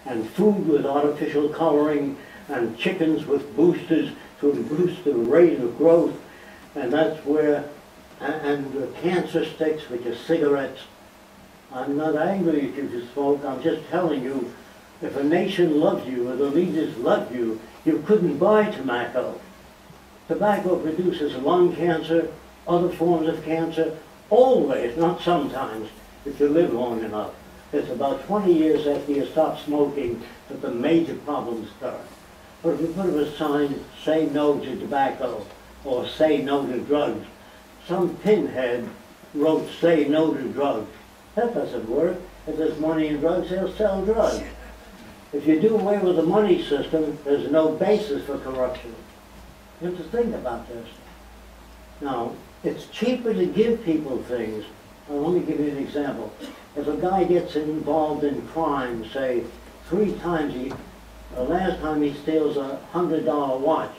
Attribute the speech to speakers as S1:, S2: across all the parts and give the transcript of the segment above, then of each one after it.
S1: and food with artificial coloring, and chickens with boosters to boost the rate of growth, and that's where, and the cancer sticks, which are cigarettes. I'm not angry at you to smoke, I'm just telling you, if a nation loved you, or the leaders loved you, you couldn't buy tobacco. Tobacco produces lung cancer, other forms of cancer, always, not sometimes, if you live long enough. It's about 20 years after you stop smoking that the major problems start. But if you put up a sign, say no to tobacco, or say no to drugs, some pinhead wrote say no to drugs. That doesn't work. If there's money in drugs, they'll sell drugs. If you do away with the money system, there's no basis for corruption. You have to think about this. Now, it's cheaper to give people things. Well, let me give you an example. If a guy gets involved in crime, say 3 times, the last time he steals a $100 watch,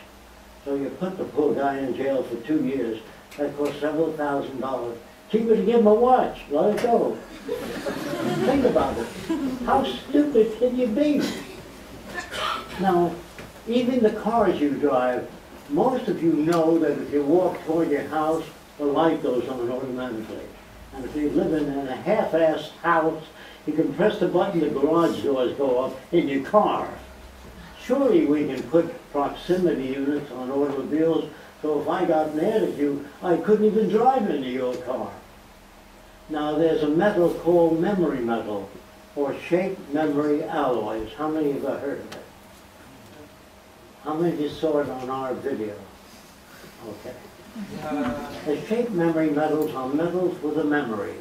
S1: so you put the poor guy in jail for 2 years, that costs several $1,000s. Cheaper to give him a watch, let it go. Think about it. How stupid can you be? Now, even the cars you drive, most of you know that if you walk toward your house, the light goes on automatically. And if you live in a half-assed house, you can press the button, the garage doors go up in your car. Surely we can put proximity units on automobiles, so if I got mad at you, I couldn't even drive into your car. Now there's a metal called memory metal, or shape memory alloys. How many of you have heard of it? How many of you saw it on our video? Okay. The shape memory metals are metals with a memory.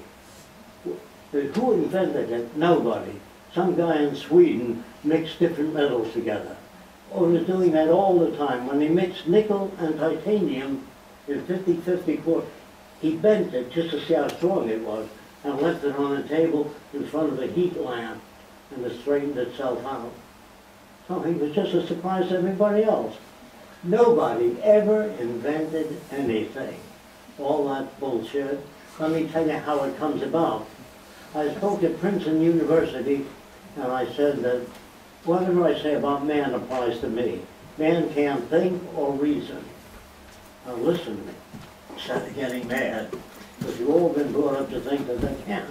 S1: Who invented it? Nobody. Some guy in Sweden mixed different metals together. Oh, he was doing that all the time. When he mixed nickel and titanium in 50-50 core, he bent it just to see how strong it was and left it on a table in front of a heat lamp, and it straightened itself out. So he was just as surprised as everybody else. Nobody ever invented anything. All that bullshit. Let me tell you how it comes about. I spoke at Princeton University, and I said that whatever I say about man applies to me. Man can't think or reason. Now listen, instead of getting mad, because you've all been brought up to think that they can.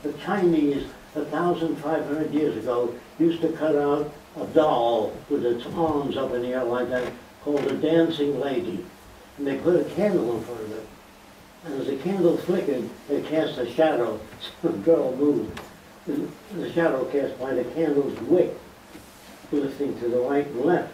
S1: The Chinese, 1,500 years ago, used to cut out a doll with its arms up in the air like that, called a dancing lady. And they put a candle in front of it. And as the candle flickered, they cast a shadow. So the girl moved. And the shadow cast by the candle's wick, lifting to the right and left.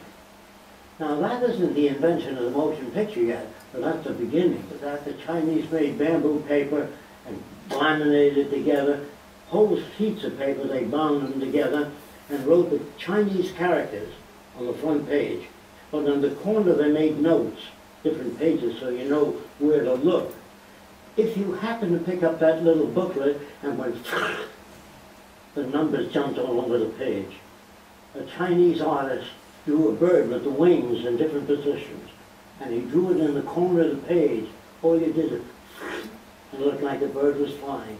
S1: Now that isn't the invention of the motion picture yet, but that's the beginning. But that the Chinese made bamboo paper and laminated together, whole sheets of paper, they bound them together and wrote the Chinese characters on the front page. But on the corner they made notes, different pages, so you know where to look. If you happen to pick up that little booklet and went, the numbers jumped all over the page. A Chinese artist drew a bird with the wings in different positions, and he drew it in the corner of the page. All you did is, it looked like the bird was flying.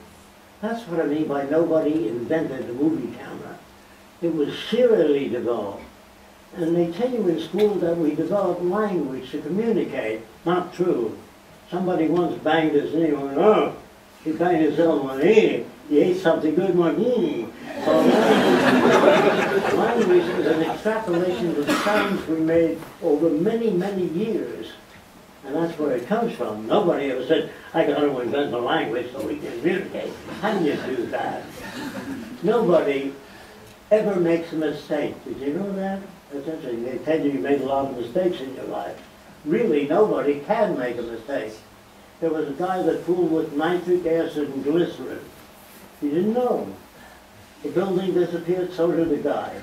S1: That's what I mean by nobody invented the movie camera. It was serially developed. And they tell you in school that we develop language to communicate. Not true. Somebody once banged his knee and went, oh, he banged his elbow and he ate something good, went, So language is an extrapolation of the sounds we made over many, many years. And that's where it comes from. Nobody ever said, I got to invent a language so we can communicate. How do you do that? Nobody ever makes a mistake. Did you know that? That's interesting. They tell you made a lot of mistakes in your life. Really, nobody can make a mistake. There was a guy that fooled with nitric acid and glycerin. He didn't know. The building disappeared, so did the guy.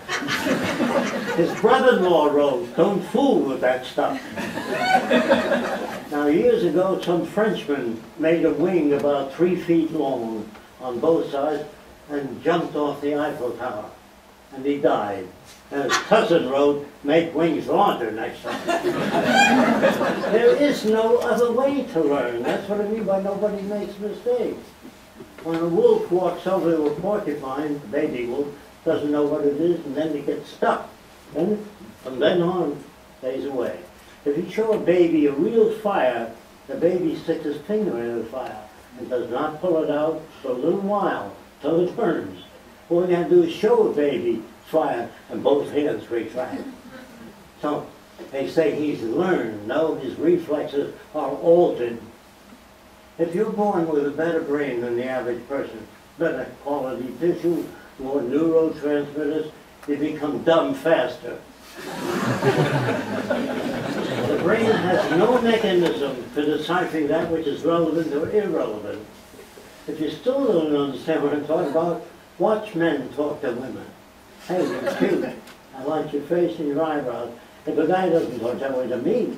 S1: His brother-in-law wrote, don't fool with that stuff. Now, years ago, some Frenchman made a wing about 3 feet long on both sides and jumped off the Eiffel Tower. And he died. And his cousin wrote, make wings larger next time. There is no other way to learn. That's what I mean by nobody makes mistakes. When a wolf walks over to a porcupine, baby wolf, doesn't know what it is, and then it gets stuck. Then, from then on, stays away. If you show a baby a real fire, the baby sticks his finger in the fire and does not pull it out for a little while till it burns. All you have to do is show a baby fire and both hands retract. So they say he's learned. No, his reflexes are altered. If you're born with a better brain than the average person, better quality tissue, more neurotransmitters, you become dumb faster. The brain has no mechanism for deciphering that which is relevant or irrelevant. If you still don't understand what I'm talking about, watch men talk to women. Hey, you're cute. I like your face and your eyebrows. If a guy doesn't talk that way to me,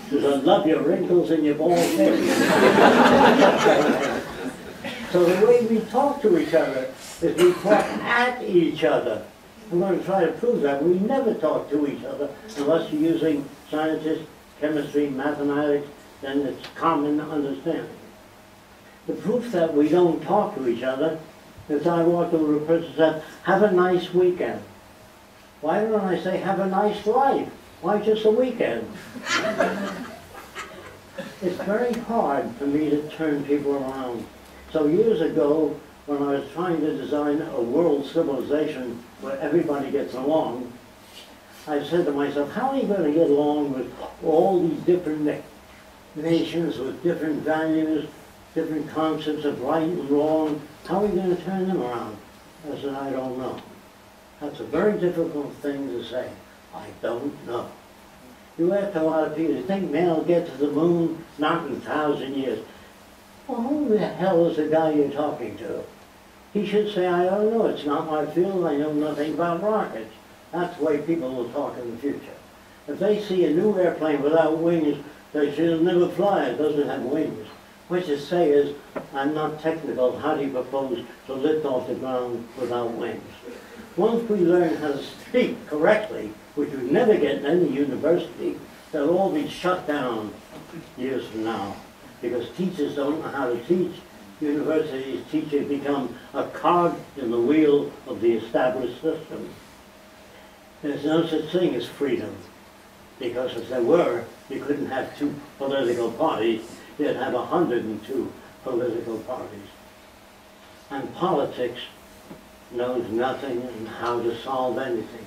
S1: because I love your wrinkles and your bald head. So the way we talk to each other is we talk at each other. I'm going to try to prove that. We never talk to each other unless you're using scientists, chemistry, mathematics, then it's common understanding. The proof that we don't talk to each other is I walk over to a person and say, have a nice weekend. Why don't I say, have a nice life? Why just a weekend? It's very hard for me to turn people around. So years ago, when I was trying to design a world civilization where everybody gets along, I said to myself, how are you going to get along with all these different nations with different values, different concepts of right and wrong? How are you going to turn them around? I said, I don't know. That's a very difficult thing to say. I don't know. You ask a lot of people, you think man will get to the moon? Not in 1,000 years. Well, who the hell is the guy you're talking to? He should say, I don't know, it's not my field, I know nothing about rockets. That's the way people will talk in the future. If they see a new airplane without wings, they say it'll never fly, it doesn't have wings. What you say is, I'm not technical, how do you propose to lift off the ground without wings? Once we learn how to speak correctly, which we never get in any university, they'll all be shut down years from now. Because teachers don't know how to teach. Universities teachers become a cog in the wheel of the established system. There's no such thing as freedom. Because if there were, you couldn't have 2 political parties. You'd have 102 political parties. And politics knows nothing on how to solve anything.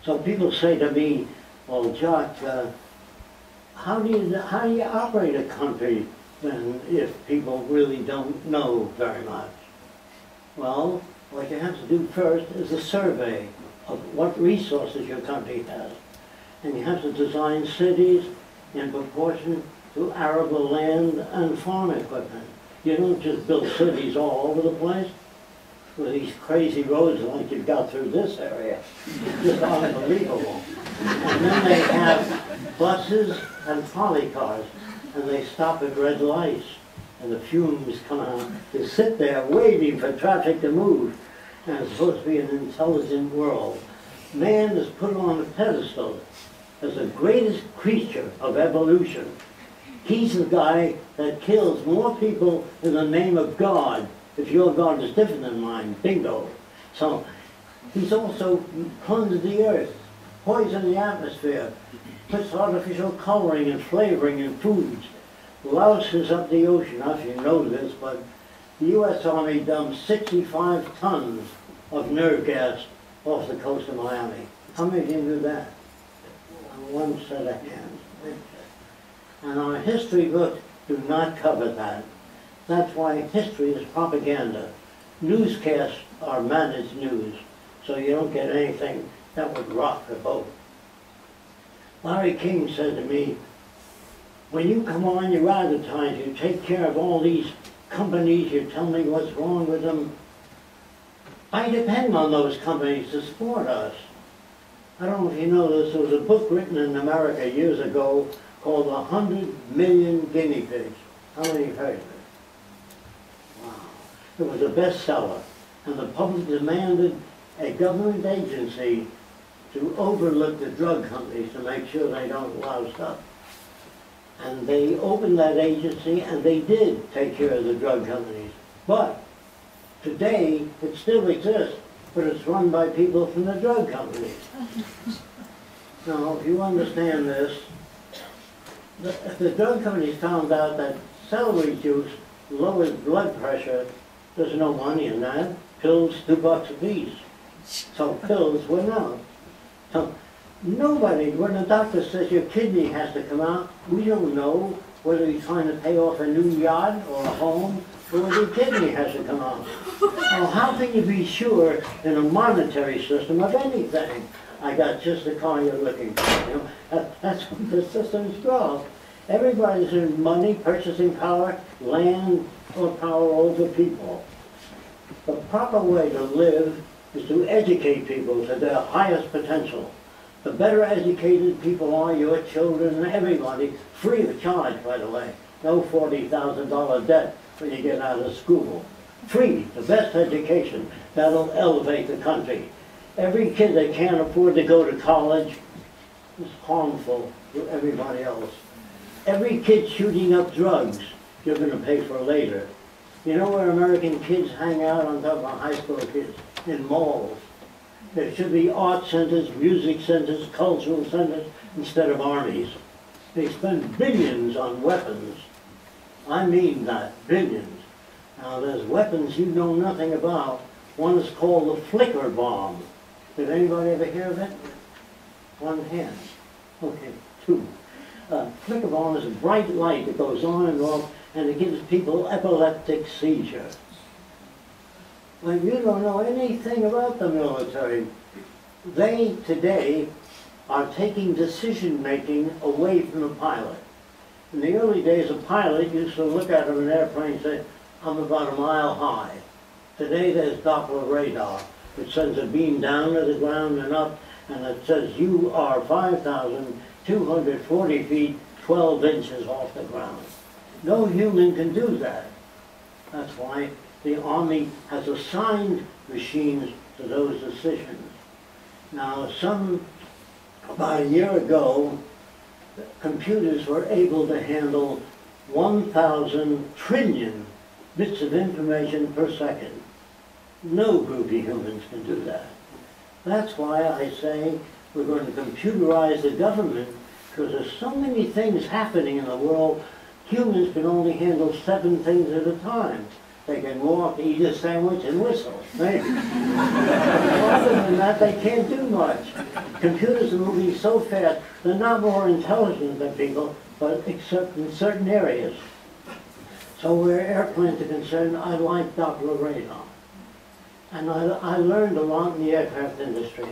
S1: So people say to me, well, Jacque, how do you operate a country then if people really don't know very much? Well, what you have to do first is a survey of what resources your country has. And you have to design cities in proportion to arable land and farm equipment. You don't just build cities all over the place with these crazy roads like you've got through this area. It's just unbelievable. And then they have buses and trolley cars, and they stop at red lights, and the fumes come out. They sit there waiting for traffic to move, and it's supposed to be an intelligent world. Man is put on a pedestal as the greatest creature of evolution. He's the guy that kills more people in the name of God. If your God is different than mine, bingo. So he's also plundered the earth, poisoned the atmosphere, puts artificial coloring and flavoring in foods, louses up the ocean. I don't know if you know this, but the U.S. Army dumped 65 tons of nerve gas off the coast of Miami. How many of you knew that? On one set of hands. And our history books do not cover that. That's why history is propaganda. Newscasts are managed news, so you don't get anything that would rock the boat. Larry King said to me, when you come on, you advertise, you take care of all these companies, you tell me what's wrong with them. I depend on those companies to support us. I don't know if you know this, there was a book written in America years ago called 100 Million Guinea Pigs. How many have heard of it? Wow. It was a bestseller, and the public demanded a government agency to overlook the drug companies to make sure they don't louse up. And they opened that agency, and they did take care of the drug companies. But today, it still exists, but it's run by people from the drug companies. Now, if you understand this, if the drug companies found out that celery juice lowers blood pressure, there's no money in that. Pills, $2 a piece. So pills went out. So nobody, when the doctor says your kidney has to come out, we don't know whether he's trying to pay off a new yacht or a home, or whether your kidney has to come out. Well, how can you be sure in a monetary system of anything? I got just the car you're looking for. You know, that's what the system's called. Everybody's in money, purchasing power, land, or power over people. The proper way to live is to educate people to their highest potential. The better educated people are, your children and everybody, free of charge, by the way. No $40,000 debt when you get out of school. Free, the best education. That'll elevate the country. Every kid that can't afford to go to college is harmful to everybody else. Every kid shooting up drugs, you're going to pay for later. You know where American kids hang out on top of high school kids? In malls. There should be art centers, music centers, cultural centers, instead of armies. They spend billions on weapons. I mean that, billions. Now there's weapons you know nothing about. One is called the flicker bomb. Did anybody ever hear of it? One hand. Okay, two. Flicker bomb is a bright light that goes on and off, and it gives people epileptic seizures. Well, you don't know anything about the military. They, today, are taking decision-making away from the pilot. In the early days, a pilot used to look out of an airplane and say, I'm about a mile high. Today, there's Doppler radar, which sends a beam down to the ground and up, and it says you are 5,240 feet, 12 inches off the ground. No human can do that. That's why the Army has assigned machines to those decisions. Now, about a year ago, computers were able to handle 1,000 trillion bits of information per second. No group of humans can do that. That's why I say we're going to computerize the government, because there's so many things happening in the world, humans can only handle 7 things at a time. They can walk, eat a sandwich, and whistle, maybe. Other than that, they can't do much. Computers are moving so fast, they're not more intelligent than people, but except in certain areas. So where airplanes are concerned, I like Doppler radar. And I learned a lot in the aircraft industry.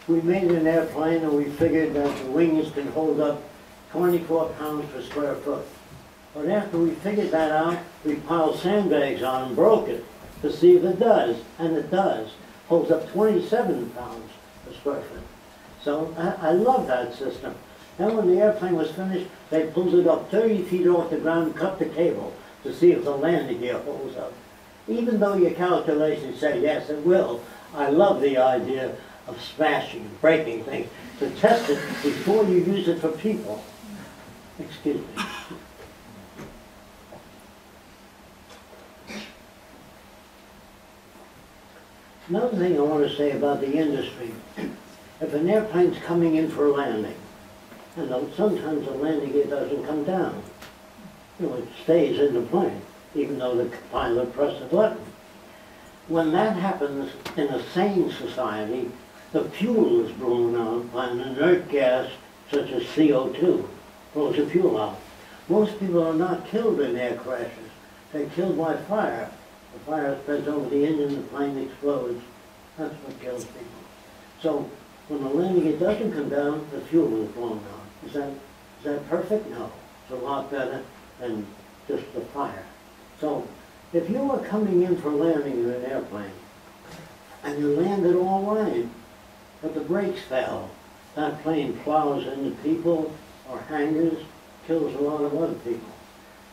S1: We made an airplane and we figured that the wings can hold up 24 pounds per square foot. But after we figured that out, we piled sandbags on and broke it to see if it does. And it does. Holds up 27 pounds per square foot. So I love that system. Then when the airplane was finished, they pulled it up 30 feet off the ground, cut the cable to see if the landing gear holds up. Even though your calculations say, yes, it will, I love the idea of smashing, breaking things, to test it before you use it for people. Excuse me. Another thing I want to say about the industry, if an airplane's coming in for a landing, and sometimes the landing gear doesn't come down, you know, it stays in the plane, even though the pilot pressed the button. When that happens in a sane society, the fuel is blown out by an inert gas such as CO2, blows the fuel out. Most people are not killed in air crashes. They're killed by fire. The fire spreads over the engine, the plane explodes. That's what kills people. So when the landing gear doesn't come down, the fuel is blown out. Is that perfect? No. It's a lot better than just the fire. So if you were coming in for landing in an airplane, and you landed all right, but the brakes fail, that plane plows into people or hangars, kills a lot of other people.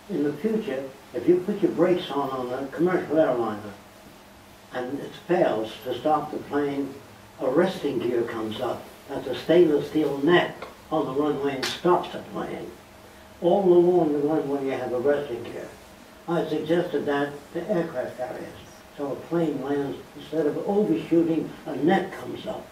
S1: In the future, if you put your brakes on a commercial airliner, and it fails to stop the plane, a resting gear comes up. That's a stainless steel net on the runway and stops the plane. All along the runway you have a resting gear. I suggested that to aircraft carriers. So a plane lands, instead of overshooting, a net comes up.